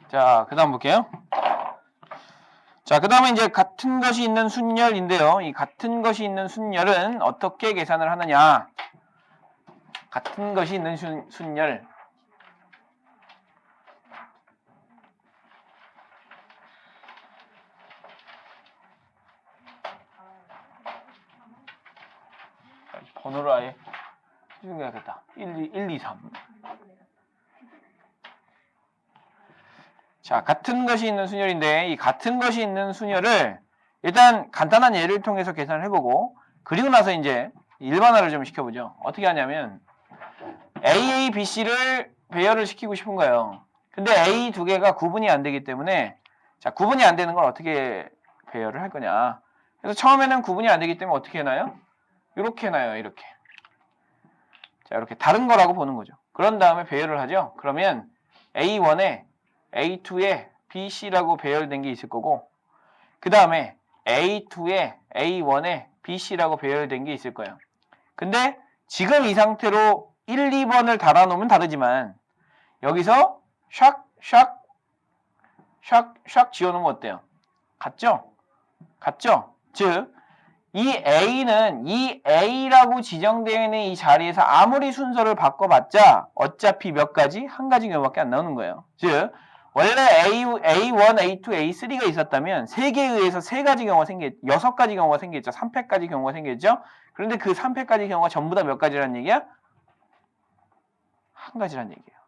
자, 그 다음 볼게요. 자, 그 다음에 이제 같은 것이 있는 순열인데요. 이 같은 것이 있는 순열은 어떻게 계산을 하느냐. 같은 것이 있는 순열. 번호를 아예 해줘야겠다. 1, 2, 3. 자, 같은 것이 있는 순열인데 이 같은 것이 있는 순열을 일단 간단한 예를 통해서 계산을 해보고 그리고 나서 이제 일반화를 좀 시켜보죠. 어떻게 하냐면 A, B, C를 배열을 시키고 싶은 거예요. 근데 A 두 개가 구분이 안 되기 때문에 자, 구분이 안 되는 걸 어떻게 배열을 할 거냐. 그래서 처음에는 구분이 안 되기 때문에 어떻게 해놔요? 이렇게 해놔요. 이렇게. 자, 이렇게 다른 거라고 보는 거죠. 그런 다음에 배열을 하죠. 그러면 A1에 A2에 BC라고 배열된 게 있을 거고 그 다음에 A2에 A1에 BC라고 배열된 게 있을 거예요. 근데 지금 이 상태로 1, 2번을 달아놓으면 다르지만 여기서 샥 지어놓으면 어때요? 같죠? 같죠? 즉 이 A는 이 A라고 지정되어 있는 이 자리에서 아무리 순서를 바꿔봤자 어차피 몇 가지? 한 가지 경우밖에 안 나오는 거예요. 즉 원래 A1, A2, A3가 있었다면 3개에 의해서 3가지 경우가 6가지 경우가 생겼죠. 3팩까지 경우가 생겼죠. 그런데 그 3팩까지 경우가 전부 다 몇 가지라는 얘기야? 한 가지라는 얘기예요.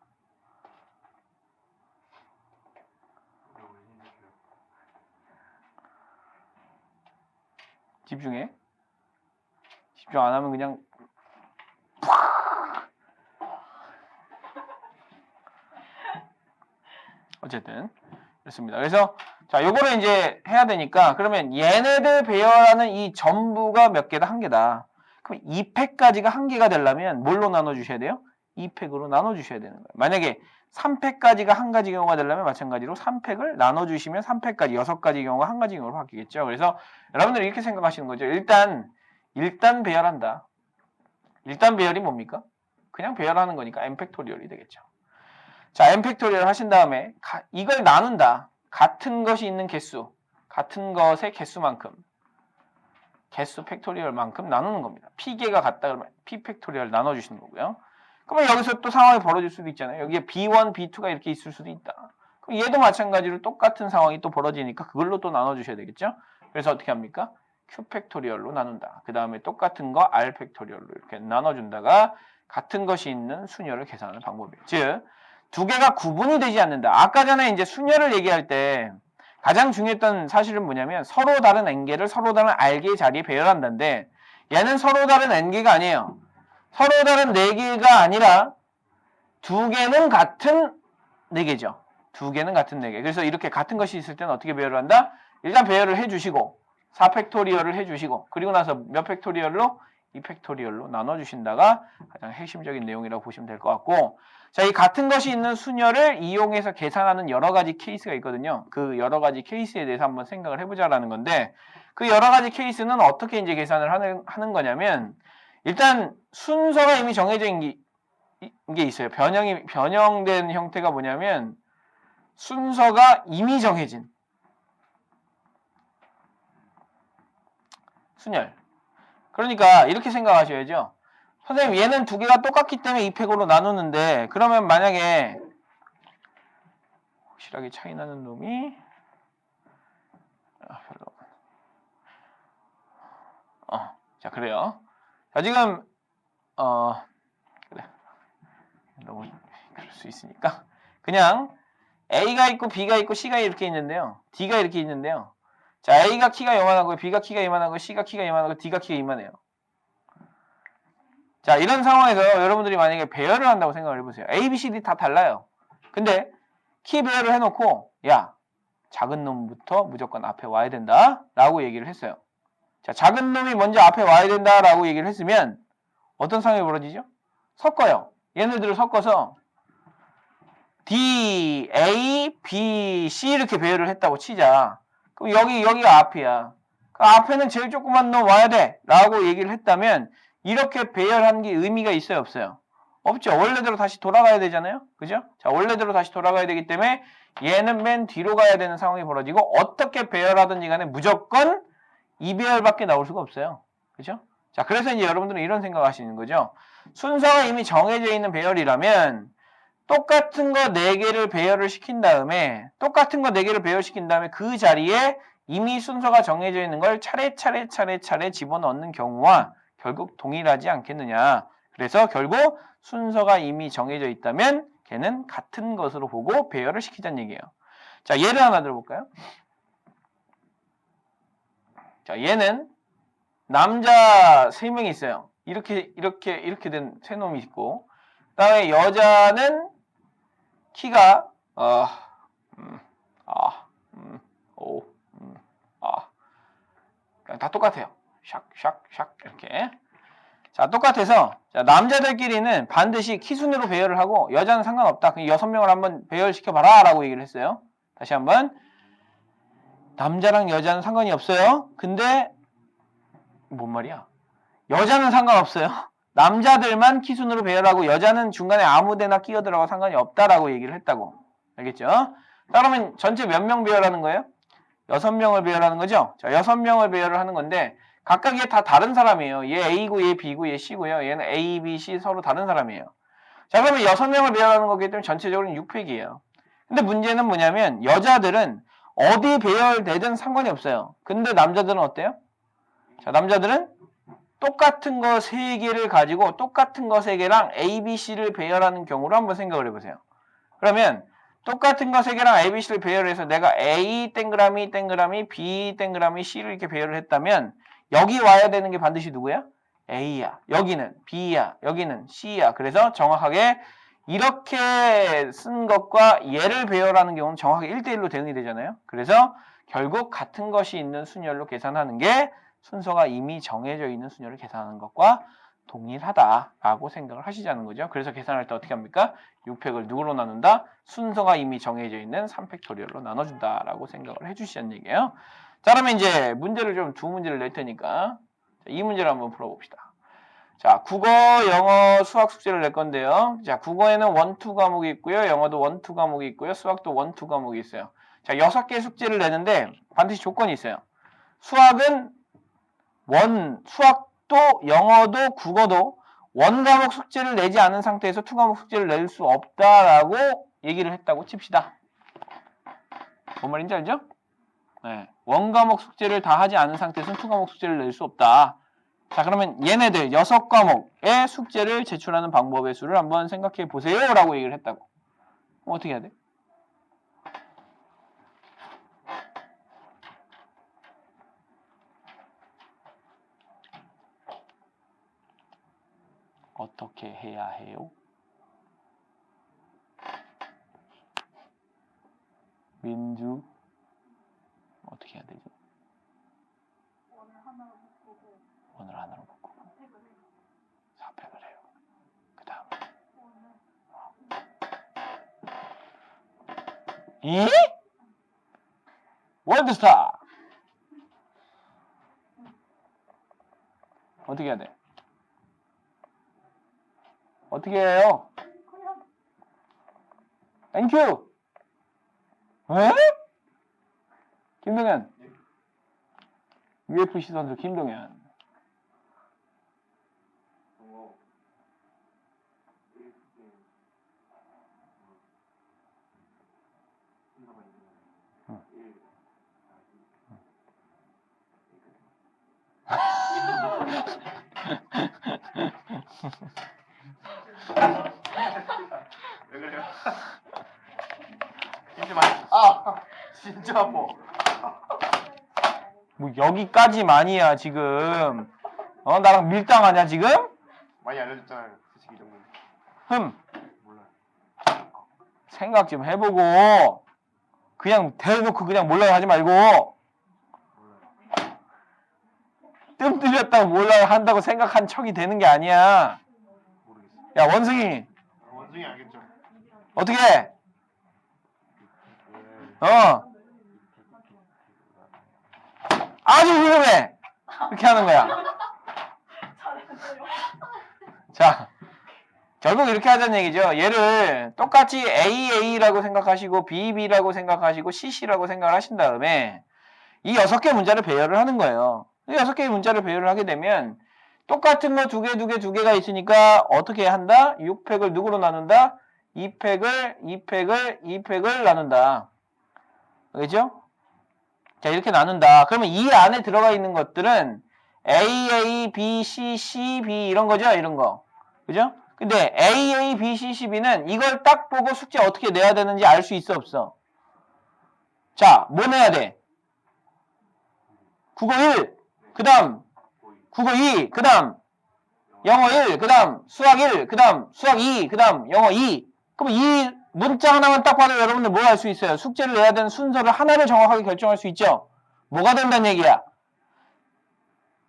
집중해. 집중 안 하면 그냥 어쨌든 그렇습니다. 그래서 자, 요거를 이제 해야 되니까 그러면 얘네들 배열하는 이 전부가 몇 개다? 한 개다. 그럼 2팩까지가 한 개가 되려면 뭘로 나눠 주셔야 돼요? 2팩으로 나눠 주셔야 되는 거예요. 만약에 3팩까지가 한 가지 경우가 되려면 마찬가지로 3팩을 나눠 주시면 3팩까지 6가지 경우가 한 가지 경우로 바뀌겠죠. 그래서 여러분들이 이렇게 생각하시는 거죠. 일단 배열한다. 일단 배열이 뭡니까? 그냥 배열하는 거니까 n팩토리얼이 되겠죠. 자, n팩토리얼 하신 다음에 이걸 나눈다. 같은 것이 있는 개수, 같은 것의 개수만큼, 개수 팩토리얼만큼 나누는 겁니다. p개가 같다 그러면 p 팩토리얼 나눠주시는 거고요. 그러면 여기서 또 상황이 벌어질 수도 있잖아요. 여기에 b1, b2가 이렇게 있을 수도 있다. 그럼 얘도 마찬가지로 똑같은 상황이 또 벌어지니까 그걸로 또 나눠주셔야 되겠죠. 그래서 어떻게 합니까? q 팩토리얼로 나눈다. 그 다음에 똑같은 거 r 팩토리얼로 이렇게 나눠준다가 같은 것이 있는 순열을 계산하는 방법이에요. 즉, 두 개가 구분이 되지 않는다. 아까 전에 이제 순열을 얘기할 때 가장 중요했던 사실은 뭐냐면 서로 다른 n개를 서로 다른 r개의 자리에 배열한다는데 얘는 서로 다른 n개가 아니에요. 서로 다른 4개가 아니라 두 개는 같은 4개죠. 두 개는 같은 4개. 그래서 이렇게 같은 것이 있을 때는 어떻게 배열을 한다? 일단 배열을 해주시고 4팩토리얼을 해주시고 그리고 나서 몇 팩토리얼로? 2팩토리얼로 나눠주신다가 가장 핵심적인 내용이라고 보시면 될 것 같고 자, 이 같은 것이 있는 순열을 이용해서 계산하는 여러 가지 케이스가 있거든요. 그 여러 가지 케이스에 대해서 한번 생각을 해보자라는 건데 그 여러 가지 케이스는 어떻게 이제 계산을 하는 거냐면 일단 순서가 이미 정해져 있는 게 있어요. 변형된 형태가 뭐냐면 순서가 이미 정해진 순열. 그러니까 이렇게 생각하셔야죠. 선생님 얘는 두 개가 똑같기 때문에 2팩으로 나누는데 그러면 만약에 확실하게 차이 나는 놈이 별로 자 그래요. 자 지금 그래 너무 그럴 수 있으니까 그냥 A가 있고 B가 있고 C가 이렇게 있는데요. D가 이렇게 있는데요. 자 A가 키가 요만하고 B가 키가 이만하고 C가 키가 이만하고 D가 키가 이만해요. 자 이런 상황에서 여러분들이 만약에 배열을 한다고 생각을 해보세요. A, B, C, D 다 달라요. 근데 키 배열을 해놓고 야 작은 놈부터 무조건 앞에 와야 된다 라고 얘기를 했어요. 자, 작은 놈이 먼저 앞에 와야 된다라고 얘기를 했으면 어떤 상황이 벌어지죠? 섞어요. 얘네들을 섞어서 D, A, B, C 이렇게 배열을 했다고 치자. 그럼 여기가 앞이야. 그 앞에는 제일 조그만 놈 와야 돼 라고 얘기를 했다면 이렇게 배열한 게 의미가 있어요, 없어요? 없죠. 원래대로 다시 돌아가야 되잖아요. 그죠? 자, 원래대로 다시 돌아가야 되기 때문에 얘는 맨 뒤로 가야 되는 상황이 벌어지고 어떻게 배열하든지 간에 무조건 이 배열밖에 나올 수가 없어요. 그죠? 자, 그래서 이제 여러분들은 이런 생각 하시는 거죠. 순서가 이미 정해져 있는 배열이라면 똑같은 거 4개를 배열을 시킨 다음에 그 자리에 이미 순서가 정해져 있는 걸 차례 집어넣는 경우와 결국 동일하지 않겠느냐. 그래서 결국 순서가 이미 정해져 있다면 걔는 같은 것으로 보고 배열을 시키자는 얘기예요. 자, 예를 하나 들어볼까요? 자, 얘는 남자 3명이 있어요. 이렇게 된 3놈이 있고, 그 다음에 여자는 키가 다 똑같아요. 샥 이렇게. 자, 똑같아서 자, 남자들끼리는 반드시 키 순으로 배열을 하고 여자는 상관없다. 그냥 6명을 한번 배열시켜봐라 라고 얘기를 했어요. 다시 한번 남자랑 여자는 상관이 없어요. 근데 뭔 말이야? 여자는 상관없어요. 남자들만 키 순으로 배열하고 여자는 중간에 아무데나 끼어들어가 상관이 없다라고 얘기를 했다고. 알겠죠? 그러면 전체 몇 명 배열하는 거예요? 6명을 배열하는 거죠? 자, 6명을 배열을 하는 건데 각각 얘 다 다른 사람이에요. 얘 A고 얘 B고 얘 C고요. 얘는 A, B, C 서로 다른 사람이에요. 자, 그러면 6명을 배열하는 거기 때문에 전체적으로는 6획이에요. 근데 문제는 뭐냐면 여자들은 어디 배열되든 상관이 없어요. 근데 남자들은 어때요? 자, 남자들은 똑같은 거 3개를 가지고 똑같은 거 3개랑 A, B, C를 배열하는 경우로 한번 생각을 해보세요. 그러면 똑같은 거 3개랑 A, B, C를 배열해서 내가 A 땡그라미 B 땡그라미 C를 이렇게 배열을 했다면 여기 와야 되는 게 반드시 누구야? A야. 여기는 B야. 여기는 C야. 그래서 정확하게 이렇게 쓴 것과 얘를 배열하는 경우는 정확하게 1대1로 대응이 되잖아요. 그래서 결국 같은 것이 있는 순열로 계산하는 게 순서가 이미 정해져 있는 순열을 계산하는 것과 동일하다라고 생각을 하시자는 거죠. 그래서 계산할 때 어떻게 합니까? 6팩을 누구로 나눈다? 순서가 이미 정해져 있는 3팩토리얼로 나눠준다라고 생각을 해주시자는 얘기예요. 자, 그러면 이제 문제를 좀 2문제를 낼 테니까 이 문제를 한번 풀어봅시다. 자, 국어, 영어, 수학 숙제를 낼 건데요. 자, 국어에는 1, 2 과목이 있고요. 영어도 1, 2 과목이 있고요. 수학도 1, 2 과목이 있어요. 자, 6개 숙제를 내는데 반드시 조건이 있어요. 수학은 수학도, 영어도, 국어도 1 과목 숙제를 내지 않은 상태에서 2 과목 숙제를 낼 수 없다라고 얘기를 했다고 칩시다. 뭔 말인지 알죠? 네. 1 과목 숙제를 다 하지 않은 상태에서는 2 과목 숙제를 낼 수 없다. 자, 그러면 얘네들 6과목의 숙제를 제출하는 방법의 수를 한번 생각해 보세요 라고 얘기를 했다고. 그럼 어떻게 해야 돼? 어떻게 해야 해요? 민주 어떻게 해야 되지? 원을 하나로 묶고 4팩을 해요. 그 다음 이? 월드스타 어떻게 해야 돼? 어떻게 해요? 땡큐! 에? 김동현 UFC 선수 김동현 왜 그래요? 힘좀 진짜 아파. 뭐 여기까지만이야 지금. 나랑 밀당하냐 지금? 많이 알려줬잖아요. 솔직히 이 정도는. 몰라요. 생각 좀 해보고 그냥 대놓고 그냥 몰라요 하지 말고. 몰라요. 뜸 들였다고 몰라 한다고 생각한 척이 되는 게 아니야. 모르겠어. 야, 원숭이. 원숭이 알겠죠? 어떻게 해? 왜? 아주 훌륭해. 이렇게 하는 거야. 자, 결국 이렇게 하자는 얘기죠. 얘를 똑같이 AA라고 생각하시고 BB라고 생각하시고 CC라고 생각을 하신 다음에 이 6개 문자를 배열을 하는 거예요. 이 6개의 문자를 배열을 하게 되면 똑같은 거 2개가 있으니까 어떻게 한다? 6팩을 누구로 나눈다? 2팩을 나눈다. 그죠? 자, 이렇게 나눈다. 그러면 이 안에 들어가 있는 것들은 A, B, C, C, B 이런 거죠? 이런 거. 그죠? 근데 A, B, C, C, B는 이걸 딱 보고 숙제 어떻게 내야 되는지 알 수 있어, 없어? 자, 뭐 내야 돼? 국어 1, 그 다음 국어 2, 그 다음 영어 1, 그 다음 수학 1, 그 다음 수학 2, 그 다음 영어 2. 그럼 이 문자 하나만 딱 봐도 여러분들 뭐 할 수 있어요? 숙제를 내야 되는 순서를 하나를 정확하게 결정할 수 있죠? 뭐가 된다는 얘기야?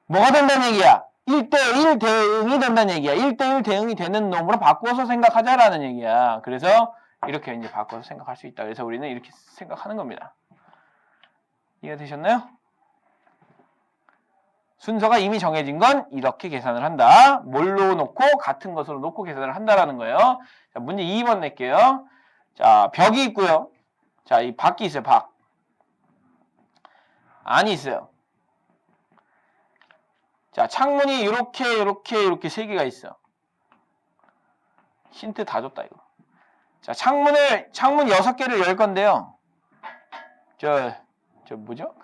뭐가 된다는 얘기야? 1대1 대응이 된다는 얘기야. 1대1 대응이 되는 놈으로 바꿔서 생각하자라는 얘기야. 그래서 이렇게 이제 바꿔서 생각할 수 있다. 그래서 우리는 이렇게 생각하는 겁니다. 이해가 되셨나요? 순서가 이미 정해진 건 이렇게 계산을 한다. 뭘로 놓고 같은 것으로 놓고 계산을 한다라는 거예요. 자, 문제 2번 낼게요. 자, 벽이 있고요. 자, 이 밖이 있어요. 밖. 안이 있어요. 자, 창문이 이렇게 3개가 있어. 힌트 다 줬다 이거. 자, 창문 6개를 열 건데요. 저 뭐죠?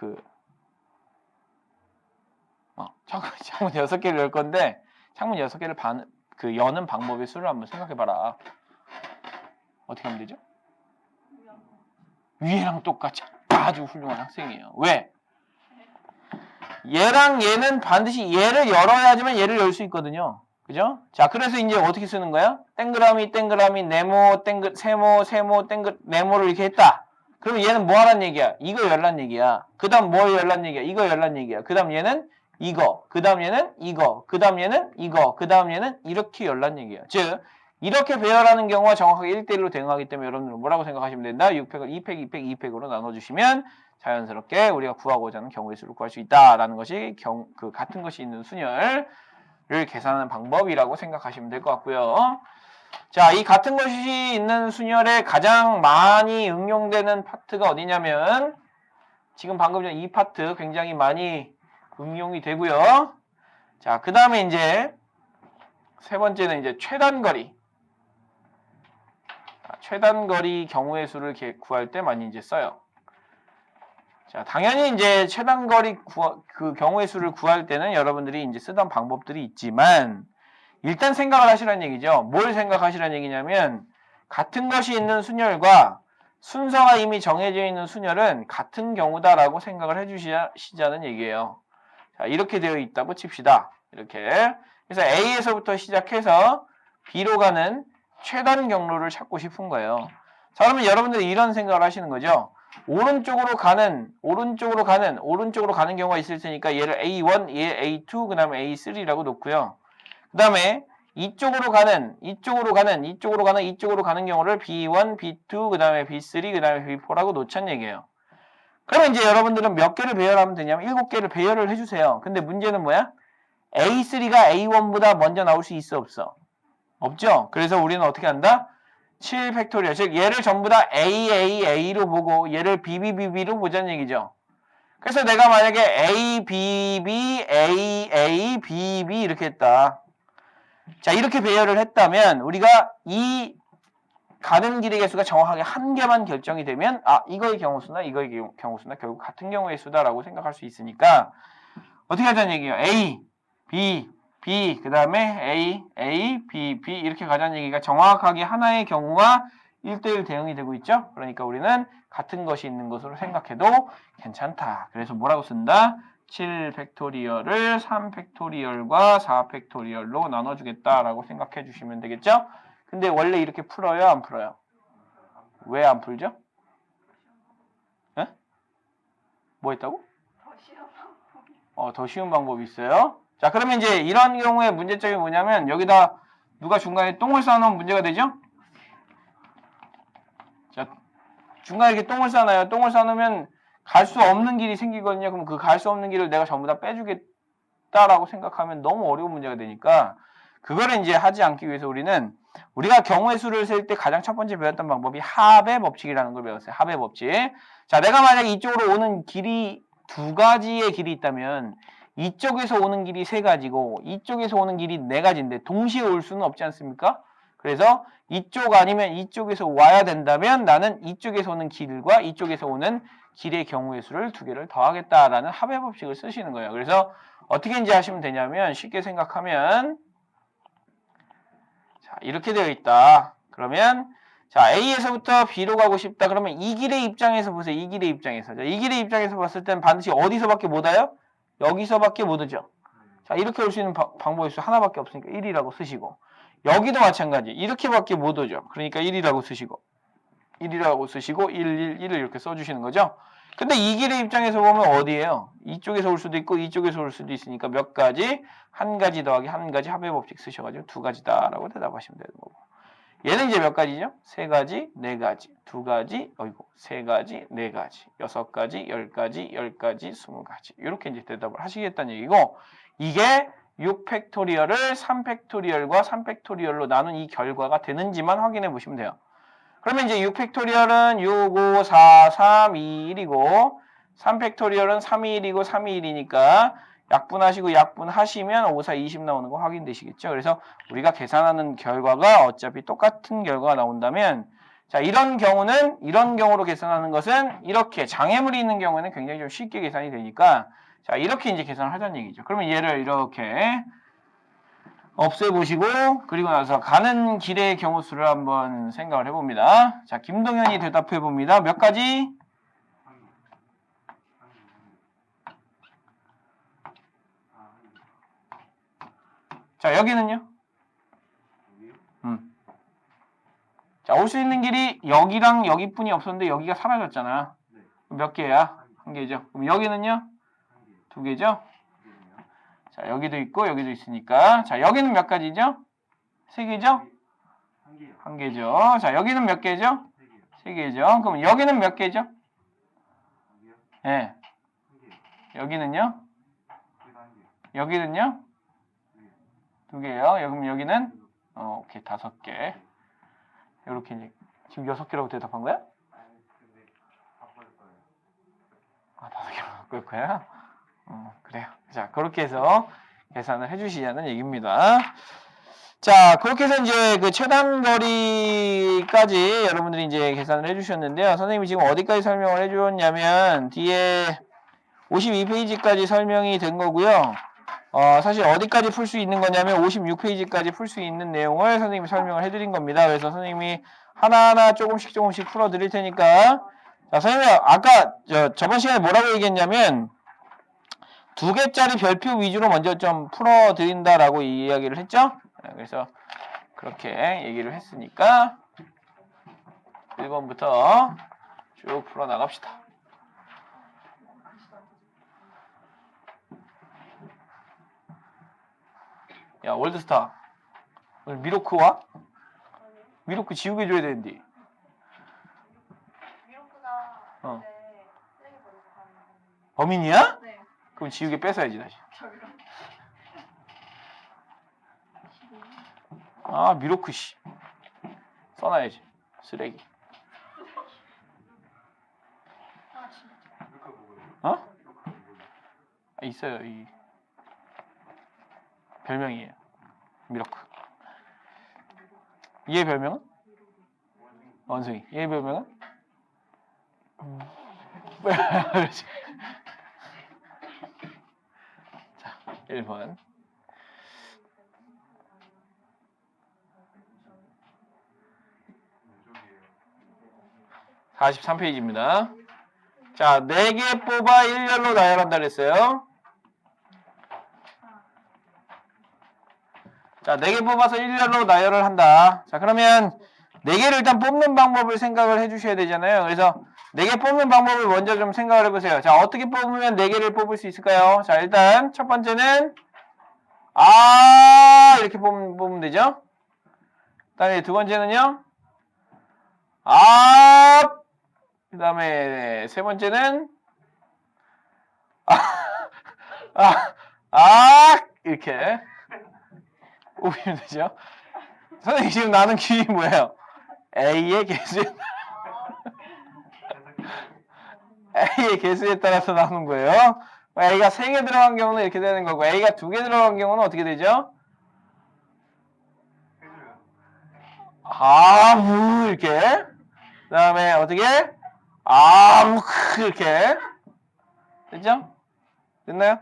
창문 6개를 열 건데 창문 6개를 여는 방법의 수를 한번 생각해 봐라. 어떻게 하면 되죠? 위에랑 똑같이 아주 훌륭한 학생이에요. 왜? 얘랑 얘는 반드시 얘를 열어야지만 얘를 열 수 있거든요. 그죠? 자, 그래서 이제 어떻게 쓰는 거야? 땡그라미, 네모, 세모, 네모를 이렇게 했다. 그러면 얘는 뭐 하란 얘기야? 이거 열란 얘기야. 그 다음 뭐 열란 얘기야? 이거 열란 얘기야. 그 다음 얘는 이거, 그 다음 얘는 이거, 그 다음 얘는 이거, 그 다음 얘는 이렇게 열란 얘기야. 즉, 이렇게 배열하는 경우가 정확하게 1대1로 대응하기 때문에 여러분들은 뭐라고 생각하시면 된다? 6팩을 2팩으로 나눠주시면 자연스럽게 우리가 구하고자 하는 경우의 수를 구할 수 있다라는 것이 같은 것이 있는 순열을 계산하는 방법이라고 생각하시면 될 것 같고요. 자, 이 같은 것이 있는 순열에 가장 많이 응용되는 파트가 어디냐면 지금 방금 전 이 파트 굉장히 많이 응용이 되고요. 자, 그 다음에 이제 세 번째는 이제 최단거리. 최단거리 경우의 수를 구할 때 많이 이제 써요. 자, 당연히 이제 최단거리 경우의 수를 구할 때는 여러분들이 이제 쓰던 방법들이 있지만 일단 생각을 하시라는 얘기죠. 뭘 생각하시라는 얘기냐면 같은 것이 있는 순열과 순서가 이미 정해져 있는 순열은 같은 경우다라고 생각을 해주시자는 얘기예요. 자, 이렇게 되어 있다고 칩시다. 이렇게. 그래서 A에서부터 시작해서 B로 가는 최단 경로를 찾고 싶은 거예요. 자, 그러면 여러분들이 이런 생각을 하시는 거죠. 오른쪽으로 가는 경우가 있을 테니까 얘를 A1, 얘 A2, 그 다음에 A3라고 놓고요. 그 다음에 이쪽으로 가는 경우를 B1, B2, 그 다음에 B3, 그 다음에 B4라고 놓자는 얘기예요. 그러면 이제 여러분들은 몇 개를 배열하면 되냐면 7개를 배열을 해주세요. 근데 문제는 뭐야? A3가 A1보다 먼저 나올 수 있어, 없어? 없죠? 그래서 우리는 어떻게 한다? 7팩토리얼, 즉 얘를 전부 다 AAA로 보고 얘를 BBBB로 보자는 얘기죠. 그래서 내가 만약에 ABB, AABB 이렇게 했다. 자, 이렇게 배열을 했다면 우리가 이 가는 길의 개수가 정확하게 한 개만 결정이 되면 이거의 경우수나 이거의 경우수나 결국 같은 경우의 수다라고 생각할 수 있으니까 어떻게 하자는 얘기예요. A, B, B, 그 다음에 A, B, B 이렇게 가자는 얘기가 정확하게 하나의 경우가 1대1 대응이 되고 있죠. 그러니까 우리는 같은 것이 있는 것으로 생각해도 괜찮다. 그래서 뭐라고 쓴다? 7팩토리얼을 3팩토리얼과 4팩토리얼로 나눠주겠다라고 생각해 주시면 되겠죠. 근데 원래 이렇게 풀어요? 안 풀어요? 왜 안 풀죠? 에? 뭐 했다고? 더 쉬운 방법이 있어요. 자, 그러면 이제 이런 경우에 문제점이 뭐냐면 여기다 누가 중간에 똥을 쌓아놓으면 문제가 되죠? 자, 중간에 이렇게 똥을 쌓아놔요. 똥을 쌓아놓으면 갈 수 없는 길이 생기거든요. 그럼 그 갈 수 없는 길을 내가 전부 다 빼주겠다라고 생각하면 너무 어려운 문제가 되니까 그거를 이제 하지 않기 위해서 우리가 경우의 수를 셀 때 가장 첫 번째 배웠던 방법이 합의 법칙이라는 걸 배웠어요. 합의 법칙. 자, 내가 만약에 이쪽으로 오는 길이 두 가지의 길이 있다면 이쪽에서 오는 길이 세 가지고 이쪽에서 오는 길이 네 가지인데 동시에 올 수는 없지 않습니까? 그래서 이쪽 아니면 이쪽에서 와야 된다면 나는 이쪽에서 오는 길과 이쪽에서 오는 길의 경우의 수를 두 개를 더하겠다라는 합의 법칙을 쓰시는 거예요. 그래서 어떻게 이제 하시면 되냐면 쉽게 생각하면 자, 이렇게 되어 있다. 그러면 자, A에서부터 B로 가고 싶다. 그러면 이 길의 입장에서 보세요. 이 길의 입장에서. 자, 이 길의 입장에서 봤을 땐 반드시 어디서밖에 못 와요? 여기서밖에 못 오죠. 자, 이렇게 올 수 있는 방법의 수 하나밖에 없으니까 1이라고 쓰시고 여기도 마찬가지. 이렇게밖에 못 오죠. 그러니까 1이라고 쓰시고 1이라고 쓰시고 1, 1, 1을 이렇게 써주시는 거죠. 근데 이 길의 입장에서 보면 어디예요? 이쪽에서 올 수도 있고 이쪽에서 올 수도 있으니까 몇 가지? 한 가지 더하기 한 가지 합의 법칙 쓰셔가지고 두 가지다라고 대답하시면 되는 거고. 얘는 이제 몇 가지죠? 세 가지, 네 가지, 두 가지, 세 가지, 네 가지, 여섯 가지, 열 가지, 열 가지, 20가지. 이렇게 이제 대답을 하시겠다는 얘기고, 이게 6팩토리얼을 3팩토리얼과 3팩토리얼로 나눈 이 결과가 되는지만 확인해 보시면 돼요. 그러면 이제 6팩토리얼은 6, 5, 4, 3, 2, 1이고, 3팩토리얼은 3, 2, 1이고, 3, 2, 1이니까, 약분하시고 약분하시면 5, 4, 20 나오는 거 확인되시겠죠? 그래서 우리가 계산하는 결과가 어차피 똑같은 결과가 나온다면 자, 이런 경우는 이런 경우로 계산하는 것은 이렇게 장애물이 있는 경우에는 굉장히 좀 쉽게 계산이 되니까 자, 이렇게 이제 계산을 하자는 얘기죠. 그러면 얘를 이렇게 없애보시고 그리고 나서 가는 길의 경우 수를 한번 생각을 해봅니다. 자, 김동현이 대답해봅니다. 몇 가지? 자, 여기는요? 자, 올 수 있는 길이 여기랑 여기뿐이 없었는데 여기가 사라졌잖아. 몇 개야? 한 개죠. 그럼 여기는요? 두 개죠? 자, 여기도 있고 여기도 있으니까. 자, 여기는 몇 가지죠? 세 개죠? 한 개죠. 자, 여기는 몇 개죠? 세 개죠. 그럼 여기는 몇 개죠? 예. 네. 여기는요? 여기는요? 두 개요. 그럼 여기는 오케이, 5개. 이렇게 이제 지금 6개라고 대답한 거야? 아, 5개로 바꿀 거야? 그래요. 자, 그렇게 해서 계산을 해주시자는 얘기입니다. 자, 그렇게 해서 이제 그 최단 거리까지 여러분들이 이제 계산을 해주셨는데요. 선생님이 지금 어디까지 설명을 해주었냐면 뒤에 52페이지까지 설명이 된 거고요. 사실 어디까지 풀 수 있는 거냐면 56페이지까지 풀 수 있는 내용을 선생님이 설명을 해드린 겁니다. 그래서 선생님이 하나하나 조금씩 풀어 드릴 테니까 자, 선생님 아까 저번 시간에 뭐라고 얘기했냐면 2개짜리 별표 위주로 먼저 좀 풀어 드린다라고 이야기를 했죠. 그래서 그렇게 얘기를 했으니까 1번부터 쭉 풀어 나갑시다. 야, 월드스타. 오늘 미로크와? 미로크 지우개 줘야 되는데. 미로크가 범인이야? 네. 그럼 지우개 뺏어야지 다시. 아, 미로크 씨. 써놔야지. 쓰레기. 어? 아, 있어요. 이 별명이에요. 미로크. 얘 별명은? 원숭이. 얘 별명은? 자, 1번. (43페이지입니다) 자, 4개 뽑아 1열로 나열한다 그랬어요. 자, 4개 뽑아서 1열로 나열을 한다. 자, 그러면 4개를 일단 뽑는 방법을 생각을 해주셔야 되잖아요. 그래서 4개 뽑는 방법을 먼저 좀 생각을 해보세요. 자, 어떻게 뽑으면 4개를 뽑을 수 있을까요? 자, 일단 첫 번째는 이렇게 뽑으면 되죠. 그 다음에 두 번째는요. 그 다음에 세 번째는 이렇게 뽑으면 되죠. 선생님 지금 나는 길이 뭐예요? A의 개수에 A의 개수에 따라서 나오는 거예요. A가 3개 들어간 경우는 이렇게 되는 거고 A가 2개 들어간 경우는 어떻게 되죠? 이렇게. 그 다음에 어떻게? 이렇게. 됐죠? 됐나요?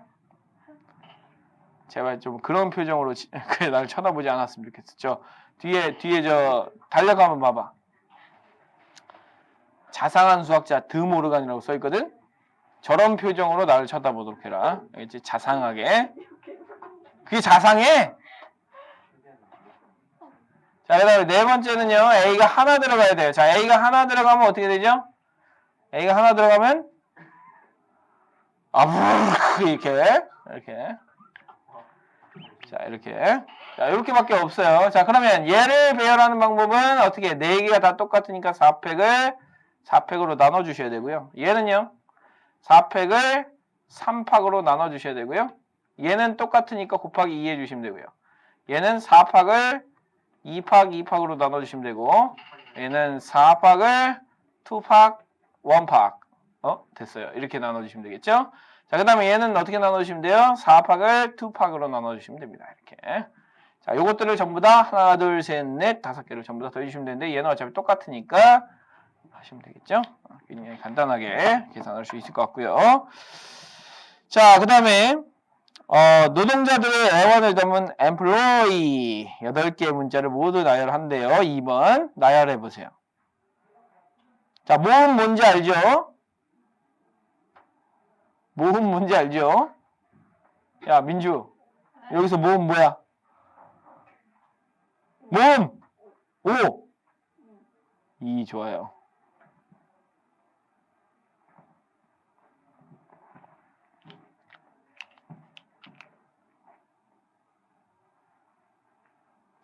제발 좀 그런 표정으로 그래 나를 쳐다보지 않았으면 좋겠어. 뒤에 저 달력 한번 봐봐. 자상한 수학자 드모르간이라고 써있거든? 저런 표정으로 나를 쳐다보도록 해라. 알겠지? 자상하게. 그게 자상해? 자, 그 다음에 네 번째는요. A가 하나 들어가야 돼요. 자, A가 하나 들어가면 어떻게 되죠? A가 하나 들어가면 이렇게. 자, 이렇게. 자, 이렇게밖에 없어요. 자, 그러면 얘를 배열하는 방법은 어떻게? 4개가 다 똑같으니까 4팩을 4팩으로 나눠주셔야 되고요. 얘는요. 4팩을 3팍으로 나눠주셔야 되고요. 얘는 똑같으니까 곱하기 2 해주시면 되고요. 얘는 4팍을 2팍, 2팍으로 나눠주시면 되고 얘는 4팍을 2팍, 1팍 됐어요. 이렇게 나눠주시면 되겠죠? 자, 그 다음에 얘는 어떻게 나눠주시면 돼요? 4팍을 2팍으로 나눠주시면 됩니다. 이렇게. 자, 요것들을 전부 다 하나, 둘, 셋, 넷, 5개를 전부 다 더해주시면 되는데 얘는 어차피 똑같으니까 하시면 되겠죠? 굉장히 간단하게 계산할 수 있을 것 같고요. 자, 그 다음에 노동자들의 애원을 담은 employee 8개의 문자를 모두 나열한대요. 2번 나열해보세요. 자, 모음 뭔지 알죠? 모음 뭔지 알죠? 야, 민주 여기서 모음 뭐야? 모음 5 2 좋아요.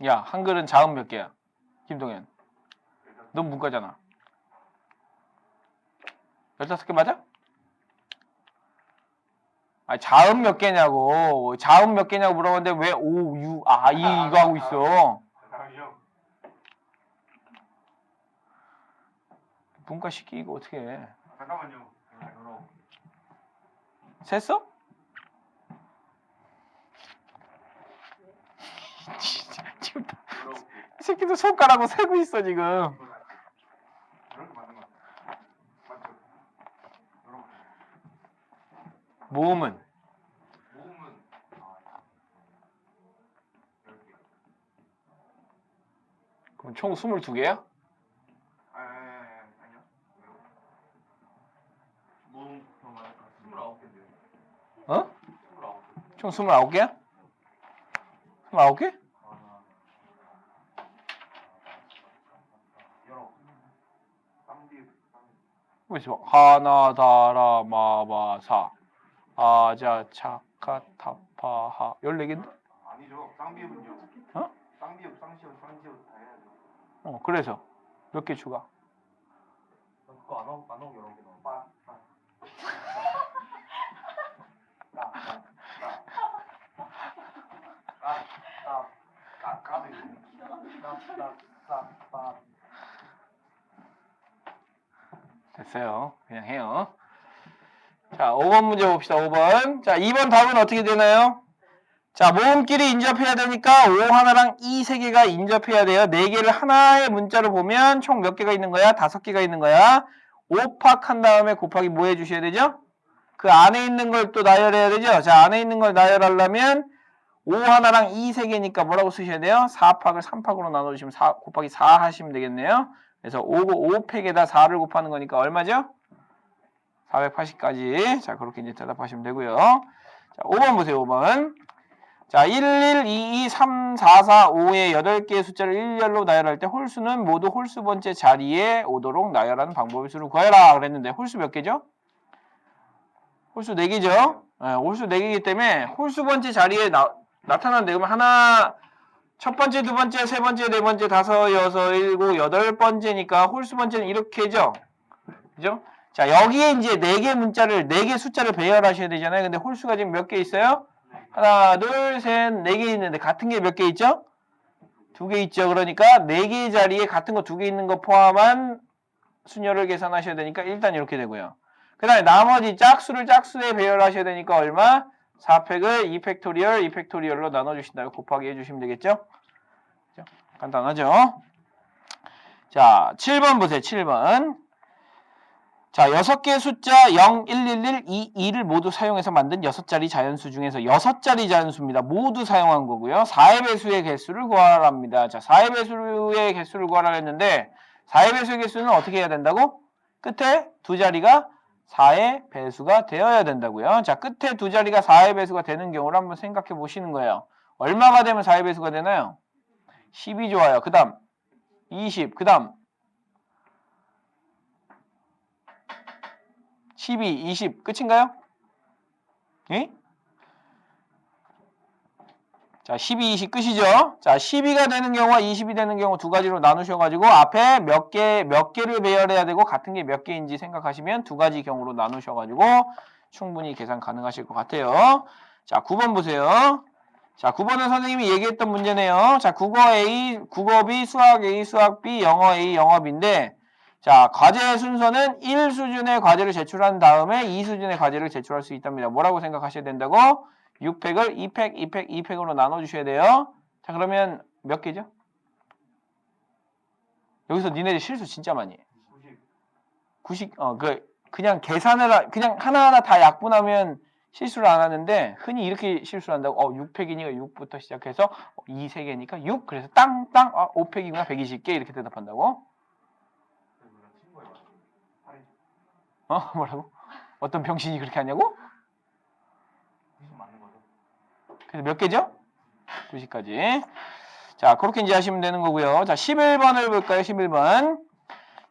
야, 한글은 자음 몇 개야? 김동현. 넌 문과잖아. 15개 맞아? 아니, 자음 몇 개냐고. 자음 몇 개냐고 물어봤는데 왜 5, 6, 이거 하고 있어. 문과 시키 이거 어떻게 해. 잠깐만요. 셌어? 지금 이 새끼도 손가락으로 세고 있어 지금. 모음은 그럼 총 22개야? 아니요. 모음 29개인데요. 어? 총 29개야? 29개? 그렇죠. 하나, 다라, 마바, 사, 아자, 차카, 타파하 14개인데? 아니죠. 쌍비읍은요. 쌍비읍, 쌍시옷, 쌍시옷 다 해야 돼요. 그래서 몇 개 추가? 그거 안 오고 여러 개 넣어. 됐어요. 그냥 해요. 자, 5번 문제 봅시다. 5번. 자, 2번 답은 어떻게 되나요? 자, 모음끼리 인접해야 되니까 5 하나랑 2 3개가 인접해야 돼요. 4개를 하나의 문자로 보면 총 몇 개가 있는 거야? 5개가 있는 거야. 5팍 한 다음에 곱하기 뭐 해주셔야 되죠? 그 안에 있는 걸 또 나열해야 되죠? 자, 안에 있는 걸 나열하려면 5 하나랑 2 3개니까 뭐라고 쓰셔야 돼요? 4팍을 3팍으로 나눠주시면 4 곱하기 4 하시면 되겠네요. 그래서 5팩에다 4를 곱하는 거니까 얼마죠? 480까지. 자, 그렇게 이제 대답하시면 되고요. 자, 5번 보세요. 5번. 자, 11, 22, 3, 4, 4, 5의 8개의 숫자를 일렬로 나열할 때 홀수는 모두 홀수 번째 자리에 오도록 나열하는 방법의 수를 구해라 그랬는데 홀수 몇 개죠? 홀수 4개죠? 네, 홀수 4개이기 때문에 홀수 번째 자리에 나타난데 그러면 하나, 첫 번째, 두 번째, 세 번째, 네 번째, 다섯, 여섯, 일곱, 여덟 번째니까 홀수 번째는 이렇게죠? 그죠? 자, 여기에 이제 4개 문자를, 4개 숫자를 배열하셔야 되잖아요. 근데 홀수가 지금 몇 개 있어요? 하나, 둘, 셋, 4개 있는데 같은 게 몇 개 있죠? 2개 있죠. 그러니까 4개의 자리에 같은 거 2개 있는 거 포함한 순열을 계산하셔야 되니까 일단 이렇게 되고요. 그 다음에 나머지 짝수를 짝수에 배열하셔야 되니까 얼마? 4팩을 2팩토리얼, 2팩토리얼로 나눠주신다고 곱하기 해주시면 되겠죠? 그죠? 간단하죠? 자, 7번 보세요. 7번. 자, 6개의 숫자 0, 1, 1, 1, 2, 2를 모두 사용해서 만든 6자리 자연수 중에서 6자리 자연수입니다. 모두 사용한 거고요. 4의 배수의 개수를 구하랍니다. 자, 4의 배수의 개수를 구하라 했는데 4의 배수의 개수는 어떻게 해야 된다고? 끝에 두 자리가 4의 배수가 되어야 된다고요. 자, 끝에 두 자리가 4의 배수가 되는 경우를 한번 생각해 보시는 거예요. 얼마가 되면 4의 배수가 되나요? 10이 좋아요. 그 다음 20, 그 다음 12, 20 끝인가요? 예? 자, 12, 20 끝이죠? 자, 12가 되는 경우와 20이 되는 경우 두 가지로 나누셔가지고 앞에 몇 개를 배열해야 되고 같은 게 몇 개인지 생각하시면 두 가지 경우로 나누셔가지고 충분히 계산 가능하실 것 같아요. 자, 9번 보세요. 자, 9번은 선생님이 얘기했던 문제네요. 자, 국어 A, 국어 B, 수학 A, 수학 B, 영어 A, 영어 B인데 자, 과제 순서는 1 수준의 과제를 제출한 다음에 2 수준의 과제를 제출할 수 있답니다. 뭐라고 생각하셔야 된다고? 6팩을 2팩, 2팩, 2팩으로 나눠주셔야 돼요. 자, 그러면 몇 개죠? 여기서 니네들 실수 진짜 많이 해. 90, 그냥 계산을, 그냥 하나하나 다 약분하면 실수를 안 하는데, 흔히 이렇게 실수를 한다고, 6팩이니까 6부터 시작해서 2, 3개니까 6, 그래서 땅, 5팩이구나, 120개 이렇게 대답한다고. 뭐라고? 어떤 병신이 그렇게 하냐고? 그래서 몇 개죠? 90까지. 자, 그렇게 이제 하시면 되는 거고요. 자, 11번을 볼까요? 11번.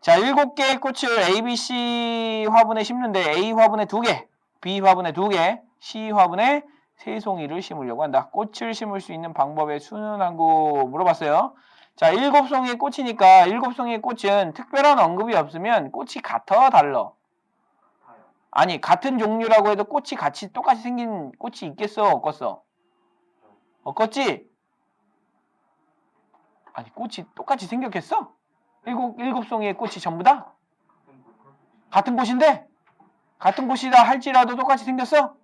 자, 7개의 꽃을 A, B, C 화분에 심는데 A 화분에 2개, B 화분에 2개, C 화분에 3송이를 심으려고 한다. 꽃을 심을 수 있는 방법의 수는 하고 물어봤어요. 자, 7송이의 꽃이니까 7송이의 꽃은 특별한 언급이 없으면 꽃이 같아 달라? 아니, 같은 종류라고 해도 꽃이 똑같이 생긴 꽃이 있겠어? 없겠어? 없겠지? 아니, 꽃이 똑같이 생겼겠어? 7송이의 꽃이 전부 다? 같은 꽃인데? 같은 꽃이다 할지라도 똑같이 생겼어?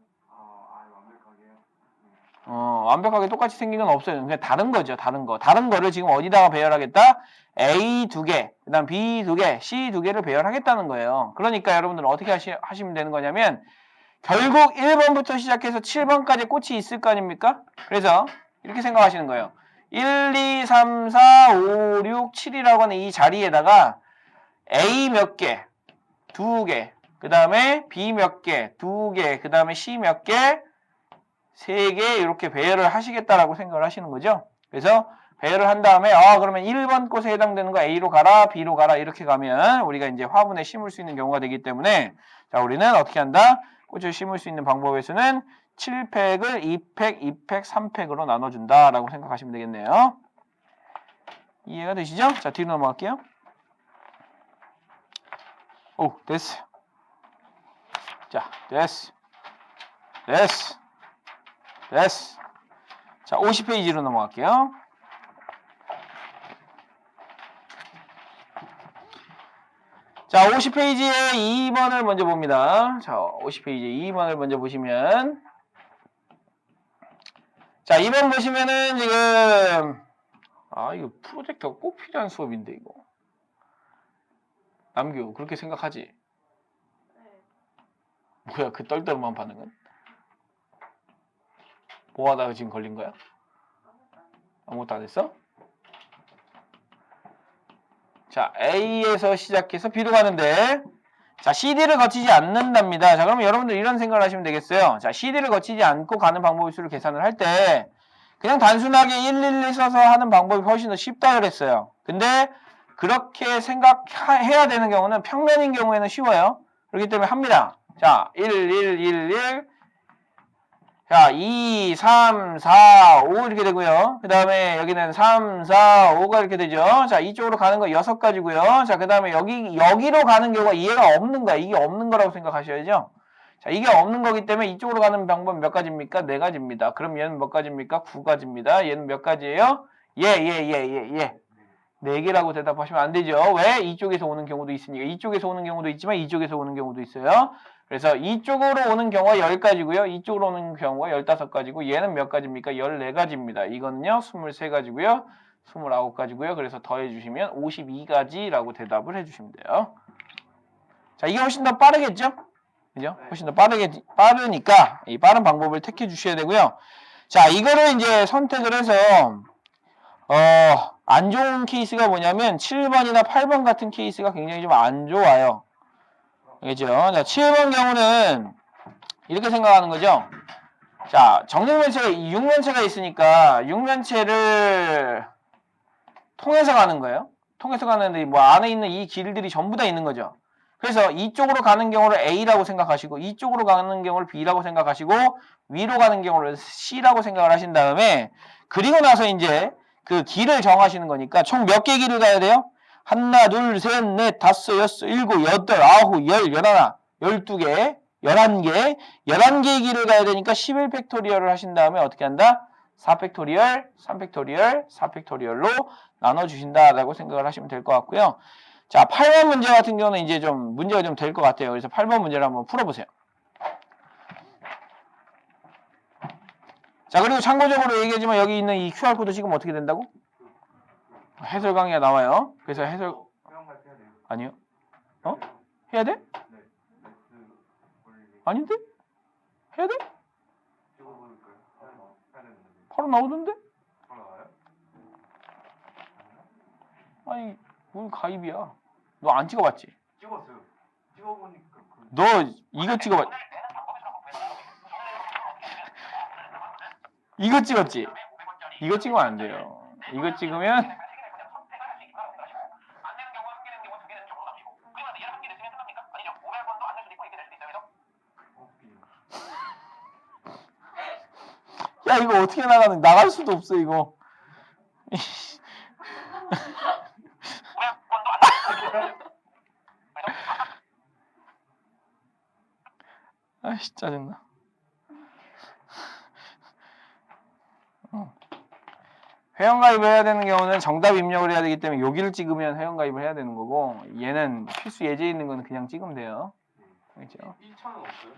완벽하게 똑같이 생긴 건 없어요. 그냥 다른 거죠, 다른 거. 다른 거를 지금 어디다가 배열하겠다? A 2개, 그 다음 B 2개, C 2개를 배열하겠다는 거예요. 그러니까 여러분들은 어떻게 하시면 되는 거냐면, 결국 1번부터 시작해서 7번까지 꽃이 있을 거 아닙니까? 그래서 이렇게 생각하시는 거예요. 1, 2, 3, 4, 5, 6, 7이라고 하는 이 자리에다가 A 몇 개, 2개, 그 다음에 B 몇 개, 2개, 그 다음에 C 몇 개, 3개 이렇게 배열을 하시겠다라고 생각을 하시는 거죠. 그래서 배열을 한 다음에 그러면 1번 꽃에 해당되는 거 A로 가라, B로 가라 이렇게 가면 우리가 이제 화분에 심을 수 있는 경우가 되기 때문에 자, 우리는 어떻게 한다? 꽃을 심을 수 있는 방법에서는 7팩을 2팩, 2팩, 3팩으로 나눠준다라고 생각하시면 되겠네요. 이해가 되시죠? 자, 뒤로 넘어갈게요. 오, 됐어. 자, 됐어. 됐어. 됐어. 자, 50페이지로 넘어갈게요. 자, 50페이지에 2번을 먼저 봅니다. 자, 50페이지 2번을 먼저 보시면 자, 2번 보시면은 지금 이거 프로젝터가 꼭 필요한 수업인데 이거. 남규 그렇게 생각하지? 뭐야, 그 떨떠름한 반응은? 뭐 하다가 지금 걸린 거야? 아무것도 안 했어? 자, A에서 시작해서 B로 가는데 자, CD를 거치지 않는답니다. 자, 그러면 여러분들 이런 생각을 하시면 되겠어요. 자, CD를 거치지 않고 가는 방법의 수를 계산을 할 때 그냥 단순하게 111 써서 하는 방법이 훨씬 더 쉽다 그랬어요. 근데 그렇게 생각해야 되는 경우는 평면인 경우에는 쉬워요. 그렇기 때문에 합니다. 자, 1, 1, 1, 1. 자, 2, 3, 4, 5 이렇게 되고요. 그 다음에 여기는 3, 4, 5가 이렇게 되죠. 자, 이쪽으로 가는 거 6가지고요. 자, 그 다음에 여기로 가는 경우가 얘가 없는 거야. 이게 없는 거라고 생각하셔야죠. 자, 이게 없는 거기 때문에 이쪽으로 가는 방법은 몇 가지입니까? 4가지입니다. 그럼 얘는 몇 가지입니까? 9가지입니다. 얘는 몇 가지예요? 예. 4개라고 대답하시면 안 되죠. 왜? 이쪽에서 오는 경우도 있으니까. 이쪽에서 오는 경우도 있지만 이쪽에서 오는 경우도 있어요. 그래서 이쪽으로 오는 경우가 10가지고요. 이쪽으로 오는 경우가 15가지고 얘는 몇 가지입니까? 14가지입니다. 이거는요. 23가지고요. 29가지고요. 그래서 더해주시면 52가지라고 대답을 해주시면 돼요. 자, 이게 훨씬 더 빠르겠죠? 그죠? 훨씬 더 빠르니까 이 빠른 방법을 택해 주셔야 되고요. 자, 이거를 이제 선택을 해서 안 좋은 케이스가 뭐냐면 7번이나 8번 같은 케이스가 굉장히 좀 안 좋아요. 알겠죠? 자, 7번 경우는 이렇게 생각하는 거죠. 자, 정육면체가 6면체가 있으니까 6면체를 통해서 가는 거예요. 통해서 가는데 뭐 안에 있는 이 길들이 전부 다 있는 거죠. 그래서 이쪽으로 가는 경우를 A라고 생각하시고 이쪽으로 가는 경우를 B라고 생각하시고 위로 가는 경우를 C라고 생각을 하신 다음에 그리고 나서 이제 그 길을 정하시는 거니까 총 몇 개 길을 가야 돼요? 하나, 둘, 셋, 넷, 다섯, 여섯, 일곱, 여덟, 아홉, 열, 열하나, 12개, 11개, 11개의 길을 가야 되니까 11팩토리얼을 하신 다음에 어떻게 한다? 4팩토리얼, 3팩토리얼, 4팩토리얼로 나눠주신다라고 생각을 하시면 될 것 같고요. 자, 8번 문제 같은 경우는 이제 좀 문제가 좀 될 것 같아요. 그래서 8번 문제를 한번 풀어보세요. 자, 그리고 참고적으로 얘기하지만 여기 있는 이 QR코드 지금 어떻게 된다고? 해설 강의가 나와요. 그래서 해설 회원 가입해야 돼요. 아니요. 해야 돼? 네. 매스 올리기. 아닌데? 해야 돼? 찍어보니까요. 해야 되는데. 바로 나오던데? 바로 나와요? 아니, 뭔 가입이야? 너 안 찍어봤지? 찍었어요. 찍어보니까 그 너 이거 찍어봤? 이거 찍었지? 이거 찍으면 안 돼요. 이거 찍으면 야, 이거 어떻게 나갈 수도 없어, 이거. 아이씨, 짜증나. 회원가입을 해야 되는 경우는 정답 입력을 해야 되기 때문에 여기를 찍으면 회원가입을 해야 되는 거고 얘는 필수 예제에 있는 거는 그냥 찍으면 돼요. 그렇죠? 1차는 없어요?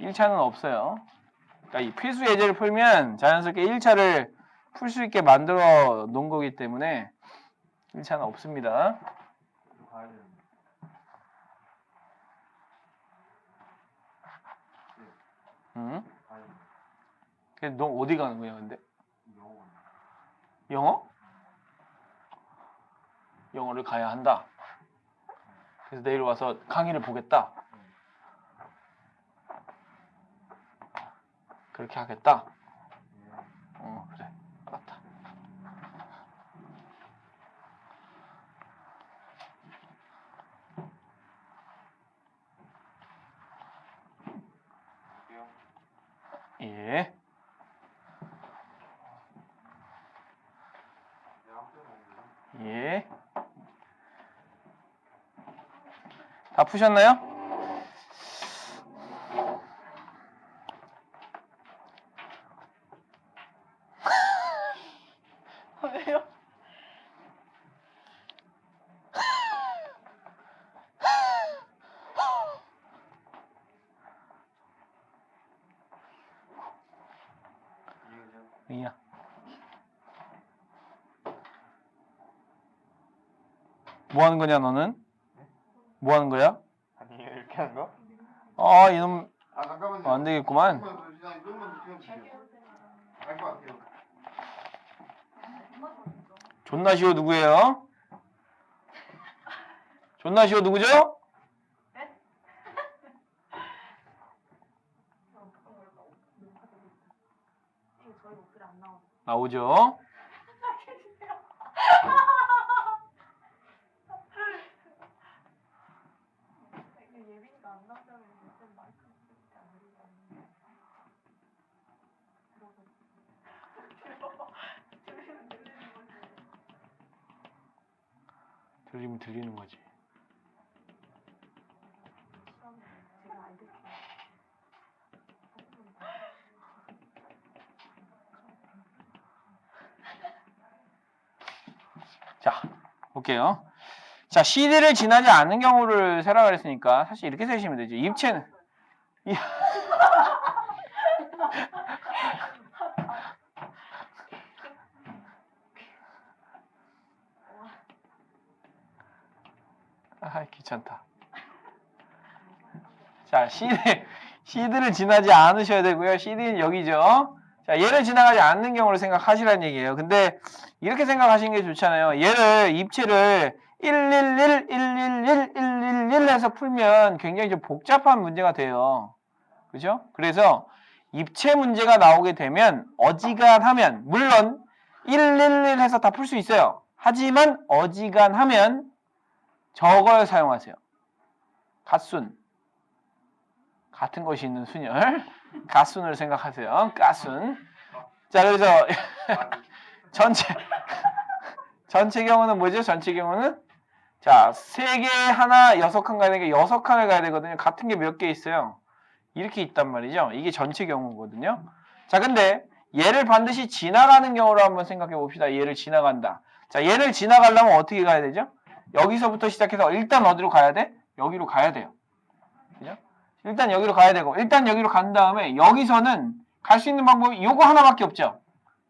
1차는 없어요. 그러니까 이 필수 예제를 풀면 자연스럽게 1차를 풀 수 있게 만들어 놓은 거기 때문에 1차는 없습니다. 이거 가야 되는데. 응? 가야 되는데. 근데 너 어디 가는 거야, 근데? 영어. 영어? 영어를 가야 한다. 그래서 내일 와서 강의를 보겠다. 그렇게 하겠다. 그래. 알았다. 예. 예. 다 푸셨나요? 왜요? 이야. 뭐 하는 거냐, 너는? 뭐 하는 거야? 아니 이렇게 하는 거? 아, 이놈 아 잠깐만요. 안 되겠구만. 알것 같아요. 존나 쉬워 누구예요? 존나 쉬워 누구죠? 저희 목소리 안 나오죠? 나오죠. 예빈이가 안 나오면 좀 마이크 안 들리잖아. 들리면 들리는 거지. 제가 알겠어요. 자, 볼게요. 자, CD를 지나지 않는 경우를 세라 그랬으니까 사실 이렇게 세시면 되죠. 입체는 아, 귀찮다. 자, CD를 지나지 않으셔야 되고요. CD는 여기죠. 자, 얘를 지나가지 않는 경우를 생각하시라는 얘기예요. 근데 이렇게 생각하시는 게 좋잖아요. 얘를 입체를 111, 111, 111 해서 풀면 굉장히 좀 복잡한 문제가 돼요. 그죠? 그래서 입체 문제가 나오게 되면 어지간하면 물론 111 해서 다 풀 수 있어요. 하지만 어지간하면 저걸 사용하세요. 갓순. 같은 것이 있는 순열. 갓순을 생각하세요. 가순. 자, 그래서 전체 경우는 뭐죠? 전체 경우는 자, 3개 하나 6칸 가야 되니까 6칸을 가야 되거든요. 같은 게 몇 개 있어요? 이렇게 있단 말이죠. 이게 전체 경우거든요. 자, 근데 얘를 반드시 지나가는 경우로 한번 생각해 봅시다. 얘를 지나간다. 자, 얘를 지나가려면 어떻게 가야 되죠? 여기서부터 시작해서 일단 어디로 가야 돼? 여기로 가야 돼요. 그죠? 일단 여기로 가야 되고, 일단 여기로 간 다음에 여기서는 갈 수 있는 방법이 요거 하나밖에 없죠.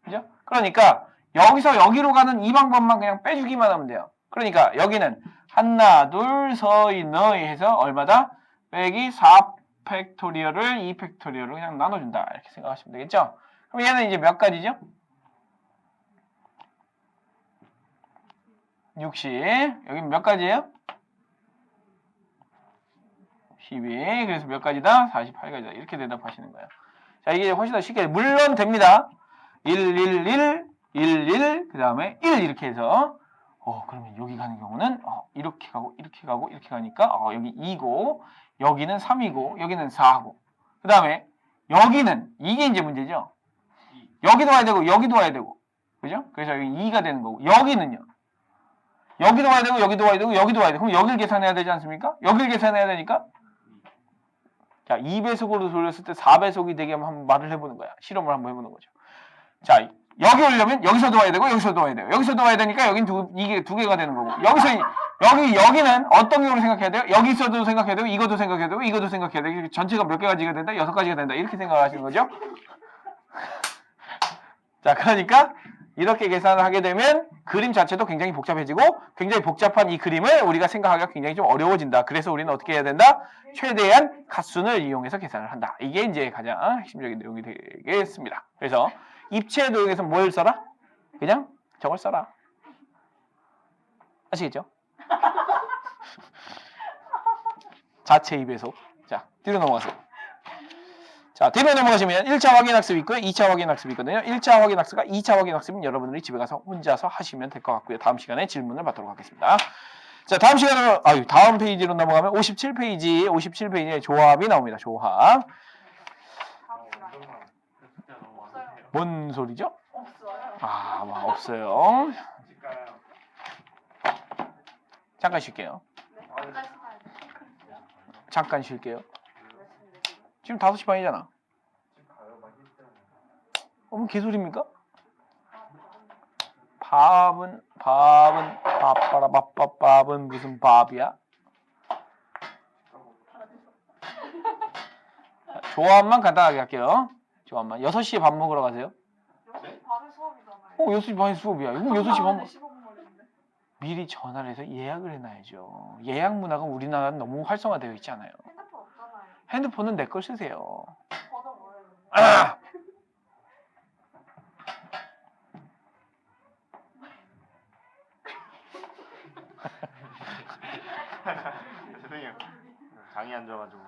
그죠? 그러니까 여기서 여기로 가는 이 방법만 그냥 빼주기만 하면 돼요. 그러니까 여기는 하나, 둘, 서이, 너이 해서 얼마다? 빼기 4 팩토리얼을 2 팩토리얼로 그냥 나눠준다. 이렇게 생각하시면 되겠죠? 그럼 얘는 이제 몇 가지죠? 60. 여기는 몇 가지예요? 12. 그래서 몇 가지다? 48가지다. 이렇게 대답하시는 거예요. 자, 이게 훨씬 더 쉽게 물론 됩니다. 111, 11, 그 다음에 1 이렇게 해서 그러면 여기 가는 경우는 이렇게 가고 이렇게 가고 이렇게 가니까 여기 2고 여기는 3이고 여기는 4고 그 다음에 여기는 이게 이제 문제죠. 여기도 와야 되고 여기도 와야 되고 그죠? 그래서 여기 2가 되는 거고 여기는요. 여기도 와야 되고 여기도 와야 되고 여기도 와야 되고 그럼 여기를 계산해야 되지 않습니까? 여기를 계산해야 되니까 자 2배속으로 돌렸을 때 4배속이 되게 한번 말을 해보는 거야. 실험을 한번 해보는 거죠. 자 여기 오려면 여기서도 와야 되고 여기서도 와야 돼요. 여기서도 와야 되니까 여긴 이게 두 개가 되는 거고 여기는 어떤 경우를 생각해야 돼요? 여기서도 생각해야 되고 이것도 생각해야 되고 이것도 생각해야 되고 전체가 몇 개가지가 된다? 6가지가 된다. 이렇게 생각하시는 거죠. 자 그러니까 이렇게 계산을 하게 되면 그림 자체도 굉장히 복잡해지고 굉장히 복잡한 이 그림을 우리가 생각하기가 굉장히 좀 어려워진다. 그래서 우리는 어떻게 해야 된다? 최대한 갓순을 이용해서 계산을 한다. 이게 이제 가장 핵심적인 내용이 되겠습니다. 그래서 입체 도형에서 뭘 써라? 그냥 저걸 써라. 아시겠죠? 자체 2배속. 자, 뒤로 넘어가세요. 자, 뒤로 넘어가시면 1차 확인 학습이 있고요. 2차 확인 학습이 있거든요. 1차 확인 학습과 2차 확인 학습은 여러분들이 집에 가서 혼자서 하시면 될 것 같고요. 다음 시간에 질문을 받도록 하겠습니다. 자, 다음 페이지로 넘어가면 57페이지에 조합이 나옵니다. 조합. 뭔 소리죠? 없어요. 없어요. 찍까요? 잠깐 쉴게요. 잠깐 쉴게요. 지금 5시 반이잖아. 개소리입니까? 밥은 무슨 밥이야? 조합만 간단하게 할게요. 조합만. 6시에 밥 먹으러 가세요. 6시 반에 수업이잖아요. 6시 반에 수업이야. 이거 6시 반. 15분 걸리는데. 미리 전화를 해서 예약을 해놔야죠. 예약 문화가 우리나라는 너무 활성화되어 있지 않아요. 핸드폰 없잖아요. 핸드폰은 내 걸 쓰세요. 번호 뭐예요? 죄송해요. 장이 안 좋아가지고.